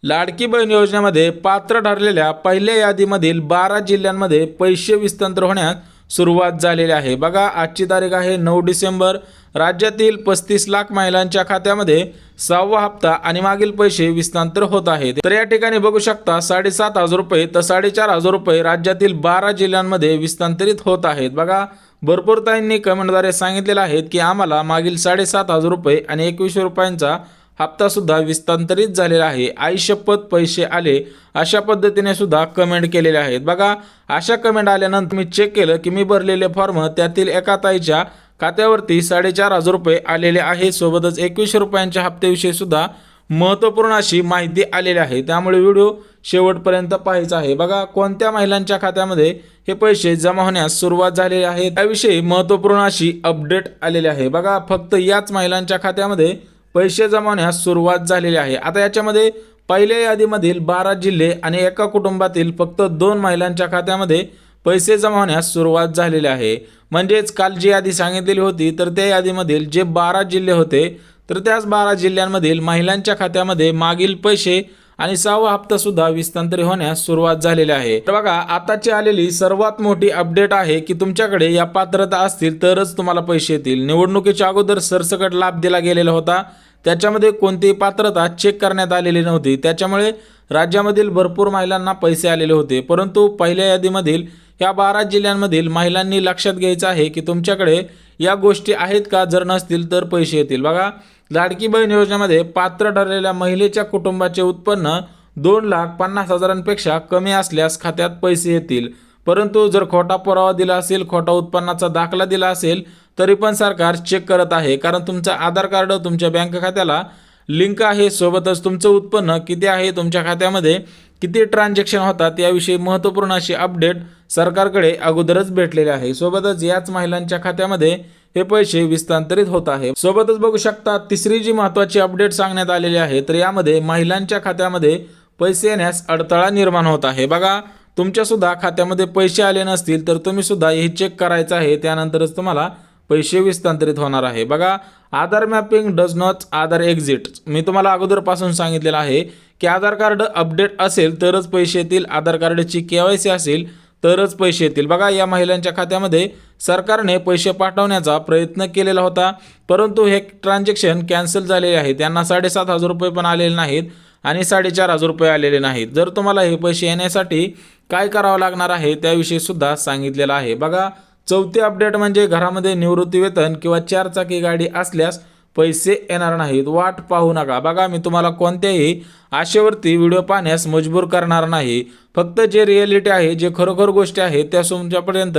लाडकी बहीण योजनेमध्ये पात्र ठरलेल्या पहिल्या यादीमधील 12 जिल्ह्यांमध्ये पैसे विस्तार होण्यास सुरुवात झालेली आहे। बघा, आजची तारीख आहे 9 डिसेंबर। राज्यातील 35 लाख महिलांच्या खात्यामध्ये 6वा हप्ता आणि मागील पैसे विस्तार होत आहेत। तर या ठिकाणी बघू शकता 7,500 रुपये तर 4,500 रुपये राज्यातील 12 जिल्ह्यांमध्ये विस्तारित होत आहेत। बघा, भरपूर ताईंनी कमेंटद्वारे सांगितलेलं आहे की आम्हाला मागील 7,500 रुपये आणि 21 रुपयांचा हप्ता सुद्धा विस्तारित झालेला आहे। आई शपथ पैसे आले अशा पद्धतीने सुद्धा कमेंट केलेले आहेत। बघा, अशा कमेंट आल्यानंतर मी चेक केलं की मी भरलेले फॉर्म त्यातील एका ताईच्या खात्यावरती 4,500 रुपये आलेले आहे। सोबतच 21 रुपयांच्या हप्त्याविषयी सुद्धा महत्त्वपूर्ण अशी माहिती आलेली आहे, त्यामुळे व्हिडिओ शेवटपर्यंत पाहायचा आहे। बघा, कोणत्या महिलांच्या खात्यामध्ये हे पैसे जमा होण्यास सुरुवात झालेली आहे त्याविषयी महत्त्वपूर्ण अशी अपडेट आलेली आहे। बघा, फक्त याच महिलांच्या खात्यामध्ये पैसे जमा होण्यास सुरुवात झालेली आहे। आता याच्यामध्ये पहिल्या यादीमधील 12 जिल्हे आणि एका कुटुंबातील फक्त 2 महिलांच्या खात्यामध्ये पैसे जमा होण्यास सुरुवात झालेली आहे। म्हणजेच काल जी यादी सांगितलेली होती तर त्या यादीमधील जे 12 जिल्हे होते तर त्याच 12 जिल्ह्यांमधील महिलांच्या खात्यामध्ये मागील पैसे आणि 6वा हप्ता सुद्धा विस्तार होण्यास सुरुवात झालेली आहे। तर बघा, आताची आलेली सर्वात मोठी अपडेट आहे की तुमच्याकडे या पात्रता असतील तरच तुम्हाला पैसे येतील। निवडणुकीच्या अगोदर सरसकट लाभ दिला गेलेला होता, त्याच्यामध्ये कोणतीही पात्रता चेक करण्यात आलेली नव्हती, त्याच्यामुळे राज्यामधील भरपूर महिलांना पैसे आलेले होते। परंतु पहिल्या यादीमधील या 12 जिल्ह्यांमधील महिलांनी लक्षात घ्यायचं आहे की तुमच्याकडे या गोष्टी आहेत का, जर नसतील तर पैसे येतील। बघा, लाडकी बहीण योजनेमध्ये पात्र ठरलेल्या महिलेच्या कुटुंबाचे उत्पन्न 2,50,000पेक्षा कमी असल्यास खात्यात पैसे येतील। परंतु जर खोटा पुरावा दिला असेल, खोटा उत्पन्नाचा दाखला दिला असेल तरी पण सरकार चेक करत आहे, कारण तुमचं आधार कार्ड तुमच्या बँक खात्याला लिंक आहे, सोबतच तुमचं उत्पन्न किती आहे, तुमच्या खात्यामध्ये किती ट्रान्झॅक्शन होतात याविषयी महत्त्वपूर्ण अशी अपडेट सरकारकडे अगोदरच भेटलेली आहे। सोबतच याच महिलांच्या खात्यामध्ये हे पैसे विस्तारित होत आहे। सोबतच बघू शकता तिसरी जी महत्त्वाची अपडेट सांगण्यात आलेली आहे तर यामध्ये महिलांच्या खात्यामध्ये पैसे येण्यास अडथळा निर्माण होत आहे। बघा, तुमच्या सुद्धा खात्यामध्ये पैसे आले नसतील तर तुम्ही सुद्धा हे चेक करायचं आहे, त्यानंतरच तुम्हाला पैसे विस्तारित होणार आहे। बघा, Aadhaar mapping does not Aadhaar exit, मी तुम्हाला अगोदरपासून सांगितलेलं आहे की आधार कार्ड अपडेट असेल तरच पैसे येतील, आधार कार्डची KYC असेल तरच पैसे येतील। बघा, या महिलांच्या खात्यामध्ये सरकारने पैसे पाठवण्याचा प्रयत्न केलेला होता, परंतु हे ट्रान्झॅक्शन कॅन्सल झालेले आहे। त्यांना 7,500 रुपये पण आलेले नाहीत आणि 4,500 रुपये आलेले नाहीत। जर तुम्हाला हे पैसे येण्यासाठी काय करावं लागणार आहे त्याविषयी सुद्धा सांगितलेलं आहे। बघा, चौथी अपडेट म्हणजे घरामध्ये निवृत्ती वेतन किंवा 4 चाकी गाडी असल्यास पैसे येणार नाहीत, वाट पाहू नका। बघा, मी तुम्हाला कोणत्याही आशेवरती व्हिडिओ पाहण्यास मजबूर करणार नाही, फक्त जे रिॲलिटी आहे, जे खरोखर गोष्टी आहेत त्या तुमच्यापर्यंत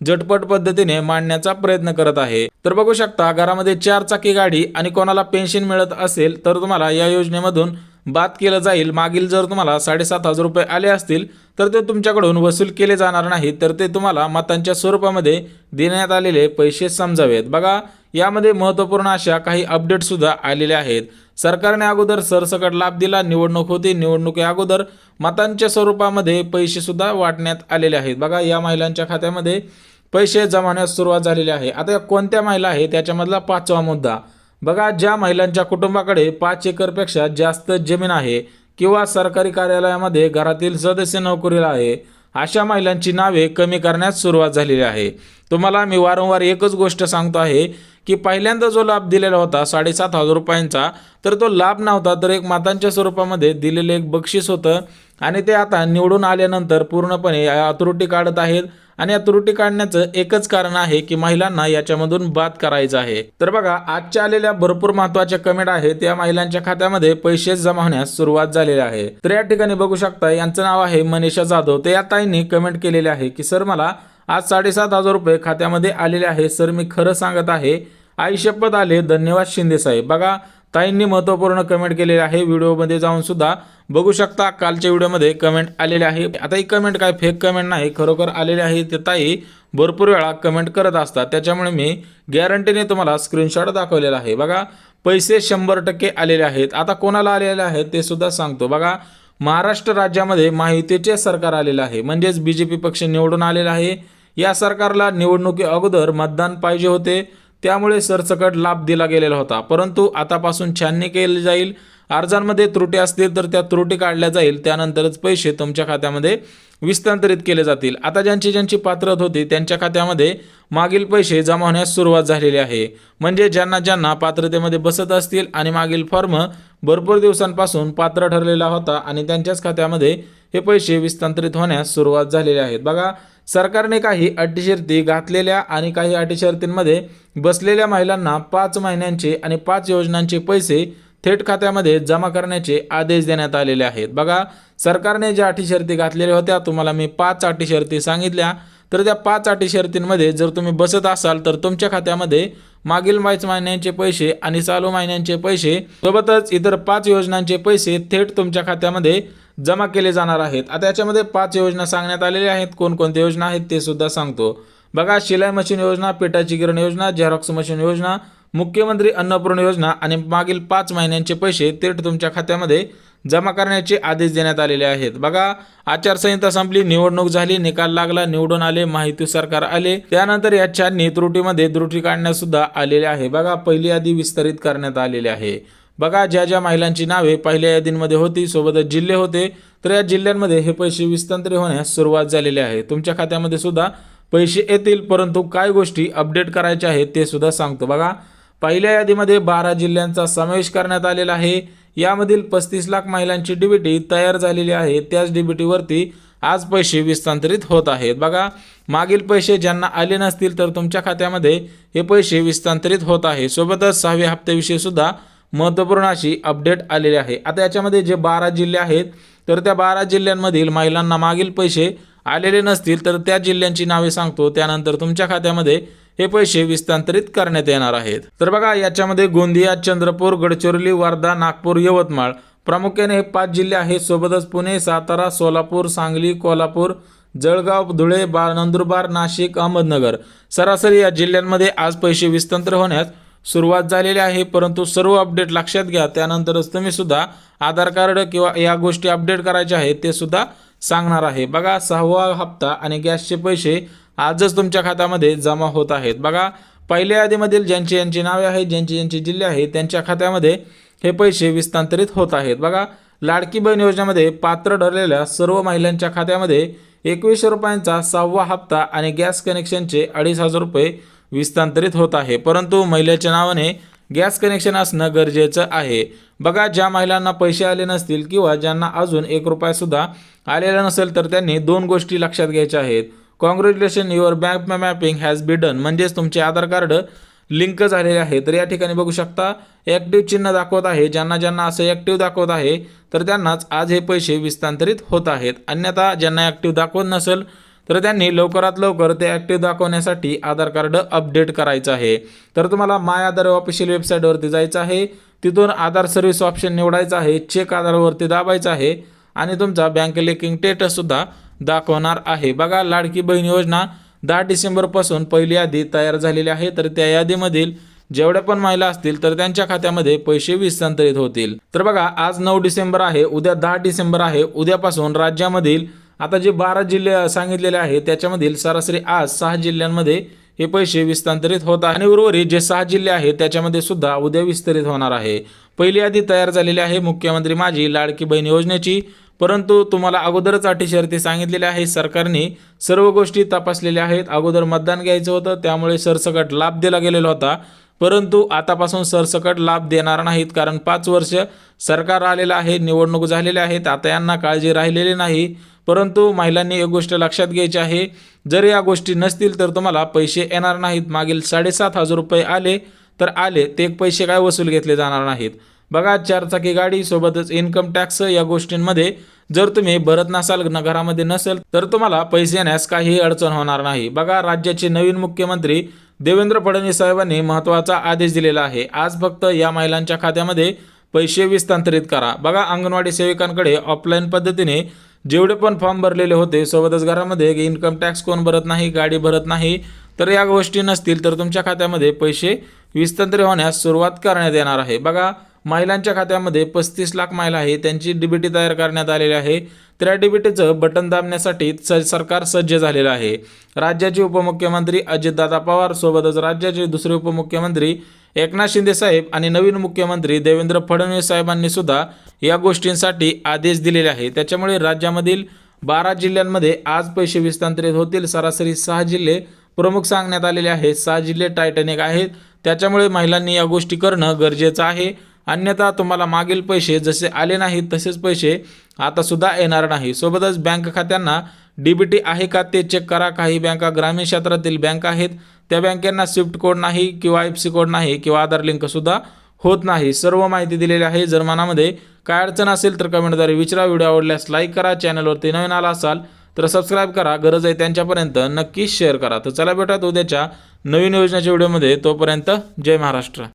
झटपट पद्धतीने मांडण्याचा प्रयत्न करत आहे। तर बघू शकता, घरामध्ये 4 चाकी गाडी आणि कोणाला पेन्शन मिळत असेल तर तुम्हाला या योजनेमधून बाद केलं जाईल। मागील जर तुम्हाला 7,500 रुपये आले असतील तर ते तुमच्याकडून वसूल केले जाणार नाहीत, तर ते तुम्हाला मतांच्या स्वरूपामध्ये देण्यात आलेले पैसे समजावेत। बघा, यामध्ये महत्त्वपूर्ण अशा काही अपडेट सुद्धा आलेल्या आहेत। सरकारने अगोदर सरसकट लाभ दिला, निवडणूक होती, निवडणुकी अगोदर मतांच्या स्वरूपामध्ये पैसे सुद्धा वाटण्यात आलेले आहेत। बघा, या महिलांच्या खात्यामध्ये पैसे जमा होण्यास सुरुवात झालेली आहे। आता कोणत्या महिला आहे त्याच्यामधला 5वा मुद्दा बघा, ज्या महिलांच्या कुटुंबाकडे 5 एकरपेक्षा जास्त जमीन आहे किंवा सरकारी कार्यालयामध्ये घरातील सदस्य नोकरीला आहे, अशा महिलांची नावे कमी करण्यास सुरुवात झालेली आहे। तुम्हाला मी वारंवार एकच गोष्ट सांगतो आहे की पहिल्यांदा जो लाभ दिलेला होता 7,500 रुपयांचा, तर तो लाभ नव्हता, तर एक मतांच्या स्वरूपामध्ये दिलेले एक बक्षीस होतं आणि ते आता निवडून आल्यानंतर पूर्णपणे त्रुटी काढत आहेत आणि या त्रुटी काढण्याचं एकच कारण आहे की महिलांना याच्यामधून बाद करायचं आहे। तर बघा, आजच्या आलेल्या भरपूर महत्त्वाच्या कमेंट आहेत, या महिलांच्या खात्यामध्ये पैसे जमा होण्यास सुरुवात झालेली आहे। तर या ठिकाणी बघू शकता, यांचं नाव आहे मनीषा जाधव। तर या ताईंनी कमेंट केलेले आहे की सर, मला आज 7,500 रुपये खात्यामध्ये आलेले आहे सर, मी खरं सांगत आहे, आई शपथ आले, धन्यवाद शिंदे साहेब। बघा, ताईंनी महत्त्वपूर्ण कमेंट केलेले आहे, व्हिडिओमध्ये जाऊन सुद्धा बघू शकता, कालच्या व्हिडिओमध्ये कमेंट आलेले आहे। आता ही कमेंट काय फेक कमेंट नाही, खरोखर आलेले आहे। ते ताई भरपूर वेळा कमेंट करत असतात, त्याच्यामुळे मी गॅरंटीने तुम्हाला स्क्रीनशॉट दाखवलेला आहे। बघा, पैसे 100% आलेले आहेत। आता कोणाला आलेले आहेत ते सुद्धा सांगतो। बघा, महाराष्ट्र राज्यामध्ये महायुतीचे सरकार आलेले आहे, म्हणजेच BJP पक्ष निवडून आलेला आहे। या सरकारला निवडणुकी अगोदर मतदान पाहिजे होते, त्यामुळे सरसकट लाभ दिला गेलेला होता, परंतु आतापासून छाननी केली जाईल अर्जांमध्ये त्रुटी असतील तर त्या त्रुटी काढल्या जाईल, त्यानंतरच पैसे तुमच्या खात्यामध्ये विस्तांतरित केले जातील। आता ज्यांची पात्रता होती त्यांच्या खात्यामध्ये मागील पैसे जमा होण्यास सुरुवात झालेली आहे। म्हणजे ज्यांना पात्रतेमध्ये बसत असतील आणि मागील फॉर्म भरपूर दिवसांपासून पात्र ठरलेला होता आणि त्यांच्याच खात्यामध्ये हे पैसे विस्तांतरित होण्यास सुरुवात झालेली आहेत। बघा, सरकारने काही अटी शर्ती घातलेल्या आणि काही अटी शर्तींमध्ये बसलेल्या महिलांना 5 महिन्यांचे आणि 5 योजनांचे पैसे थेट खात्यामध्ये जमा करण्याचे आदेश देण्यात आलेले आहेत। बघा, सरकारने ज्या अटी शर्ती घातलेल्या होत्या तुम्हाला मी 5 अटी शर्ती सांगितल्या, तर त्या 5 अटी शर्तींमध्ये जर तुम्ही बसत असाल तर तुमच्या खात्यामध्ये मागील 5 महिन्यांचे पैसे आणि चालू महिन्यांचे पैसे सोबतच इतर 5 योजनांचे पैसे थेट तुमच्या खात्यामध्ये जमा केले जाणार आहेत। आता याच्यामध्ये 5 योजना सांगण्यात आलेल्या आहेत। कोणकोणत्या योजना आहेत ते सुद्धा सांगतो। बघा, शिलाई मशीन योजना, पिठाची गिरण योजना, झेरॉक्स मशीन योजना, मुख्यमंत्री अन्नपूर्णा योजना आणि मागील 5 महिन्यांचे पैसे थेट तुमच्या खात्यामध्ये जमा करण्याचे आदेश देण्यात आलेले आहेत। बघा, आचारसंहिता संपली, निवडणूक झाली, निकाल लागला, निवडून आले, माहिती सरकार आले, त्यानंतर याच्या त्रुटीमध्ये त्रुटी काढण्यात सुद्धा आलेले आहे। बघा, पहिली यादी विस्तारित करण्यात आलेली आहे। बघा, ज्या महिलांची नावे पहिल्या यादीमध्ये होती सोबतच जिल्हे होते, तर या जिल्ह्यांमध्ये हे पैसे विस्तांतरित होण्यास सुरुवात झालेली आहे। तुमच्या खात्यामध्ये सुद्धा पैसे येतील, परंतु काय गोष्टी अपडेट करायच्या आहेत ते सुद्धा सांगतो। बघा, पहिल्या यादीमध्ये 12 जिल्ह्यांचा समावेश करण्यात आलेला आहे। यामधील 35 लाख महिलांची डीबीटी तयार झालेली आहे। त्याच डीबीटीवरती आज पैसे विस्तांतरित होत आहेत। बघा, मागील पैसे ज्यांना आले नसतील तर तुमच्या खात्यामध्ये हे पैसे विस्तांतरित होत आहे। सोबतच 6व्या हप्त्याविषयी सुद्धा महत्त्वपूर्ण अशी अपडेट आलेली आहे। आता याच्यामध्ये जे 12 जिल्हे आहेत तर त्या 12 जिल्ह्यांमधील महिलांना मागील पैसे आलेले नसतील तर त्या जिल्ह्यांची नावे सांगतो, त्यानंतर तुमच्या खात्यामध्ये हे पैसे विस्तांतरित करण्यात येणार आहेत। तर बघा, याच्यामध्ये गोंदिया, चंद्रपूर, गडचिरोली, वर्धा, नागपूर, यवतमाळ प्रामुख्याने हे 5 जिल्हे आहेत। सोबतच पुणे, सातारा, सोलापूर, सांगली, कोल्हापूर, जळगाव, धुळे, नंदुरबार, नाशिक, अहमदनगर सरासरी या जिल्ह्यांमध्ये आज पैसे विस्तांतरित होण्यास सुरुवात झालेली आहे। परंतु सर्व अपडेट लक्षात घ्या, त्यानंतरच तुम्ही सुद्धा आधार कार्ड किंवा या गोष्टी अपडेट करायच्या आहेत ते सुद्धा सांगणार आहे। बघा, 6वा हप्ता आणि गॅसचे पैसे आजच तुमच्या खात्यामध्ये जमा होत आहेत। बघा, पहिल्या यादीमधील ज्यांची नावे आहेत, ज्यांची जिल्हे आहेत त्यांच्या खात्यामध्ये हे पैसे विस्तांतरित होत आहेत। बघा, लाडकी बहीण योजनेमध्ये पात्र ठरलेल्या सर्व महिलांच्या खात्यामध्ये 2100 रुपयांचा 6वा हप्ता आणि गॅस कनेक्शनचे 2500 रुपये विस्तांतरित होत आहे। परंतु महिलेच्या नावाने गॅस कनेक्शन असणं गरजेचं आहे। बघा, ज्या महिलांना पैसे आले नसतील किंवा ज्यांना अजून 1 रुपया सुद्धा आलेला नसेल तर त्यांनी 2 गोष्टी लक्षात घ्यायच्या आहेत। Congratulation, your bank mapping has been done, म्हणजेच तुमचे आधार कार्ड लिंक झालेले आहे। तर या ठिकाणी बघू शकता ॲक्टिव्ह चिन्ह दाखवत आहे। ज्यांना असं ॲक्टिव्ह दाखवत आहे तर त्यांनाच आज हे पैसे विस्तांतरित होत आहेत। अन्यथा ज्यांना ॲक्टिव्ह दाखवत नसेल तर त्यांनी लवकरात लवकर ते ॲक्टिव्ह दाखवण्यासाठी आधार कार्ड अपडेट करायचं आहे। तर तुम्हाला माय आधार ऑफिशियल वेबसाईटवरती जायचं आहे, तिथून आधार सर्व्हिस ऑप्शन निवडायचं आहे, चेक आधारवरती दाबायचं आहे आणि तुमचा बँक लिंकिंग स्टेटस सुद्धा दाखवणार आहे। बघा, लाडकी बहीण योजना 10 डिसेंबरपासून पहिली यादी तयार झालेली आहे। तर त्या यादीमधील जेवढ्या पण महिला असतील तर त्यांच्या खात्यामध्ये पैसे विस्तांतरित होतील। तर बघा, आज 9 डिसेंबर आहे, उद्या 10 डिसेंबर आहे। उद्यापासून राज्यामधील आता जे 12 जिल्हे सांगितलेले आहेत त्याच्यामधील सरासरी आज 6 जिल्ह्यांमध्ये हे पैसे विस्तांतरित होत आहे आणि उर्वरित जे 6 जिल्हे आहेत त्याच्यामध्ये सुद्धा उद्या विस्तारित होणार आहे। पहिली यादी तयार झालेली आहे मुख्यमंत्री माझी लाडकी बहीण योजनेची, परंतु तुम्हाला अगोदरच अटी शर्ती सांगितलेल्या आहे। सरकारने सर्व गोष्टी तपासलेल्या आहेत। अगोदर मतदान घ्यायचं होतं त्यामुळे सरसकट लाभ दिला गेलेला होता, परंतु आतापासून सरसकट लाभ देणार नाहीत, कारण 5 वर्ष सरकार आलेलं आहे, निवडणूक झालेल्या आहेत, आता यांना काळजी राहिलेली नाही। परंतु महिलांनी एक गोष्ट लक्षात घ्यायची आहे, जर या गोष्टी नसतील तर तुम्हाला पैसे येणार नाहीत। मागील 7,500 रुपये आले तर आले, ते पैसे काय वसूल घेतले जाणार नाहीत। बघा, 4चाकी गाडी सोबतच इन्कम टॅक्स या गोष्टींमध्ये जर तुम्ही भरत नसाल, घरामध्ये नसेल तर तुम्हाला पैसे येण्यास काही अडचण होणार नाही। बघा, राज्याचे नवीन मुख्यमंत्री देवेंद्र फडणवीस साहेबांनी महत्त्वाचा आदेश दिलेला आहे। आज फक्त या महिलांच्या खात्यामध्ये पैसे विस्तांतरित करा। बघा, अंगणवाडी सेविकांकडे ऑफलाईन पद्धतीने जेवढे पण फॉर्म भरलेले होते सोबतच घरामध्ये इन्कम टॅक्स कोण भरत नाही, गाडी भरत नाही, तर या गोष्टी नसतील तर तुमच्या खात्यामध्ये पैसे विस्तांतरित होण्यास सुरुवात करण्यात येणार आहे। बघा, महिलांच्या खात्यामध्ये 35 लाख महिला आहे त्यांची डीबीटी तयार करण्यात आलेली आहे। त्या डीबीटीचं बटन दाबण्यासाठी सरकार सज्ज झालेलं आहे। राज्याचे उपमुख्यमंत्री अजितदादा पवार सोबतच राज्याचे दुसरे उपमुख्यमंत्री एकनाथ शिंदे साहेब आणि नवीन मुख्यमंत्री देवेंद्र फडणवीस साहेबांनी सुद्धा या गोष्टींसाठी आदेश दिलेले आहे। त्याच्यामुळे राज्यामधील 12 जिल्ह्यांमध्ये आज पैसे हस्तांतरित होतील। सरासरी 6 जिल्हे प्रमुख सांगण्यात आलेले आहेत। 6 जिल्हे टायटॅनिक आहेत, त्याच्यामुळे महिलांनी या गोष्टी करणं गरजेचं आहे। अन्यथा तुम्हाला मागील पैसे जसे आले नाहीत तसेच पैसे आता सुद्धा येणार नाही। सोबतच बँक खात्यांना डीबीटी आहे का ते चेक करा। काही बँका ग्रामीण क्षेत्रातील बँक आहेत, त्या बँकांना स्विफ्ट कोड नाही किंवा IFSC कोड नाही किंवा आधार लिंक सुद्धा होत नाही। सर्व माहिती दिलेली आहे। जर मनामध्ये काय अडचण असेल तर कमेंटद्वारे विचारा। व्हिडिओ आवडल्यास लाईक करा, चॅनलवरती नवीन आला असाल तर सबस्क्राईब करा, गरज आहे त्यांच्यापर्यंत नक्कीच शेअर करा। तर चला भेटूयात उद्याच्या नवीन योजनेच्या व्हिडिओमध्ये, तोपर्यंत जय महाराष्ट्र।